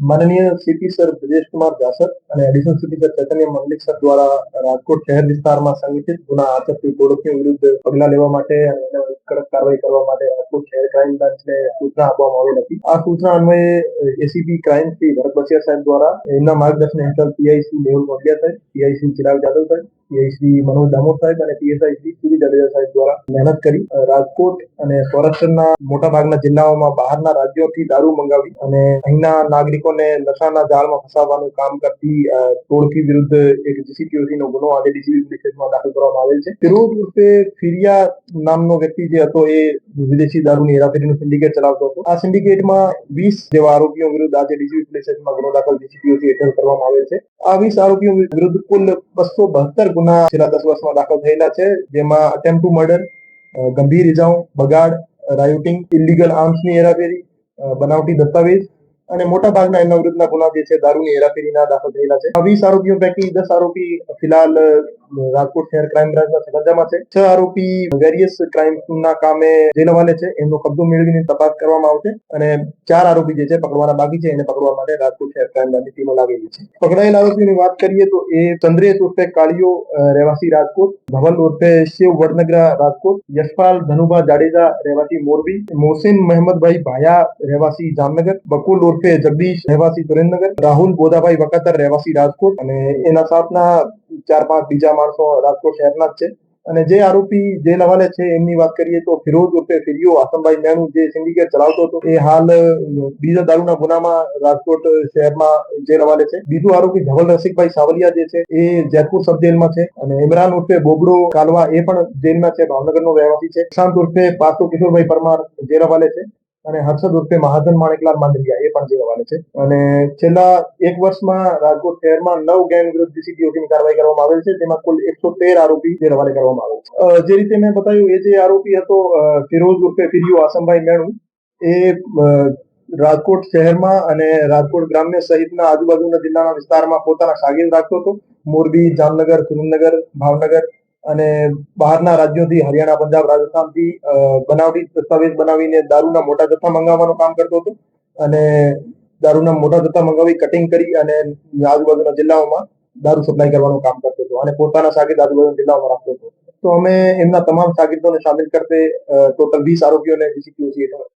માનનીય CP sir Brajesh Kumar જાસર અને additional CP sir ચૈતન્ય મંડલિક sir દ્વારા રાજકોટ શહેર વિસ્તારમાં સંગઠિત ગુના આચરતી ટોળકીઓ વિરુદ્ધ પગલાં લેવા માટે અને કડક કાર્યવાહી કરવા માટે રાજકોટ શહેર ક્રાઇમ બ્રાન્ચને સૂચના આપવામાં આવેલ હતી. આ સૂચના અન્વયે એસીપી ક્રાઇમ શ્રી ભરત બસિયા સાહેબ દ્વારા એમના માર્ગદર્શન હેઠળ પીઆઈ મેહુલ મોઢિયા સાહેબ, પીઆઈ ચિરાગ જાદવ સાહેબ, પીઆઈ મનોજ દામોદ સાહેબ અને પીએસઆઈ શ્રી જાડેજા સાહેબ દ્વારા મહેનત કરી રાજકોટ અને સૌરાષ્ટ્રના મોટાભાગના જિલ્લાઓમાં બહારના રાજ્યોથી દારૂ મંગાવી અને અહીંના નાગરિકોને નશાના જાળમાં ફસાવવાનું કામ કરતી ટોળકી વિરુદ્ધ એક જીસીપીઓસી નો ગુનો આજે ડીસીબી પોલીસ સ્ટેશનમાં દાખલ કરવામાં આવેલ છે. ફિરોઝ ઉર્ફે ફિરિયા નામનો વ્યક્તિ જે હતો એ વિદેશી દારૂની હેરાફેરીનું સિન્ડિકેટ ચલાવતો હતો. આ સિન્ડિકેટમાં 20 જેવા આરોપીઓ વિરુદ્ધ આજે ડીસીબી પોલીસ સ્ટેશનમાં ગુનો દાખલ જીસીપીઓસી હેઠળ કરવામાં આવેલ છે. આ 20 આરોપીઓ વિરુદ્ધ કુલ 272 ગુના છેલ્લા 10 વર્ષમાં દાખલ થયેલા છે, જેમાં અટેમ્પ્ટ ટુ મર્ડર, ગંભીર ઇજાઓ, બગાડ, રાયોટિંગ, ઇલીગલ આર્મ્સની હેરાફેરી, બનાવટી દસ્તાવેજ અને મોટા ભાગના એમના વિરુદ્ધના ગુના જે છે દારૂની હેરાફેરીના દાખલ થયેલા છે. આ 20 આરોપીઓ પૈકી 10 આરોપી ફિલહાલ રાજકોટ શહેર ક્રાઇમ બ્રાન્ચના સકંજામાં છે. 6 આરોપી વેરિયસ ક્રાઇમના કામે જેલ હવાલે છે. એમનો કબજો મેળવીને તપાસ કરવામાં આવશે અને 4 આરોપી જે છે પકડવાના બાકી છે. એને પકડવા માટે રાજકોટ શહેર ક્રાઇમ બ્રાન્ચની ટીમો લાગેલી છે. પકડાયેલા આરોપીઓની વાત કરીએ તો એ ચંદ્રેશ ઉર્ફે કાળિયો રહેવાસી રાજકોટ, ધવલ ઉર્ફે શિવ વડનગરા રાજકોટ, યશપાલ ધનુભા જાડેજા રહેવાસી મોરબી, મોહસિન મહેમદભાઈ ભાયા રહેવાસી જામનગર, બકુલ ઉર્ફે જગદીશ રહેવાસી સુરેન્દ્રનગર, રાહુલ બોધાભાઈ વકાતર રહેવાસી રાજકોટ અને એના સાથના 4-5 બીજા માણસો રાજકોટ શહેરના જ છે. અને જે આરોપી જેલ હવાલે છે એમની વાત કરીએ તો ફિરોઝ ઉર્ફે ફિરિયો આસમભાઈ મેણુ જે સિન્ડિકેટ ચલાવતો હતો એ હાલ બીજા દારૂના ગુનામાં રાજકોટ શહેરમાં જેલ હવાલે છે. બીજો આરોપી ધવલ રસિકભાઈ સાવલિયા જે છે એ જેતપુર સબ જેલમાં છે અને ઇમરાન ઉર્ફે બોબડો કાલવા એ પણ જેલમાં છે, ભાવનગરનો રહેવાસી છે. શાંત ઉર્ફે પાસ્તો કિશોરભાઈ પરમાર જેલ હવાલે છે અને હર્ષદ ઉર્ફે મહાજન માણેકલાલ માંડલિયા એ પણ જેલ હવાલે છે. અને છેલ્લા 1 વર્ષમાં રાજકોટ શહેરમાં 9 ગેંગ વિરુદ્ધ જીસીપીઓસીની કાર્યવાહી કરવામાં આવેલ છે, જેમાં કુલ 113 આરોપી જેલ હવાલે કરવામાં આવેલ છે. જે રીતે મેં બતાવ્યું એ જે આરોપી હતો ફિરોઝ ઉર્ફે ફિરિયો આસમભાઈ મેણુ એ રાજકોટ શહેરમાં અને રાજકોટ ગ્રામ્ય સહિતના આજુબાજુના જિલ્લાના વિસ્તારમાં પોતાના શાગીર રાખતો હતો. મોરબી, જામનગર, સુરેન્દ્રનગર, ભાવનગર અને બહારના રાજ્યોથી હરિયાણા, પંજાબ, રાજસ્થાનથી બનાવટી દસ્તાવેજ બનાવીને દારૂના મોટા જથ્થા મંગાવવાનું કામ કરતો હતો અને દારૂના મોટા જથ્થા મંગાવી કટિંગ કરી અને આજુબાજુના જિલ્લાઓમાં દારૂ સપ્લાય કરવાનું કામ કરતો હતો અને પોતાના શાગીર આજુબાજુના જિલ્લાઓમાં રાખતો હતો. તો અમે એમના તમામ શાગીર્દોને શામિલ કરતે ટોટલ 20 આરોપીઓને જીસીપીઓસી હેઠળ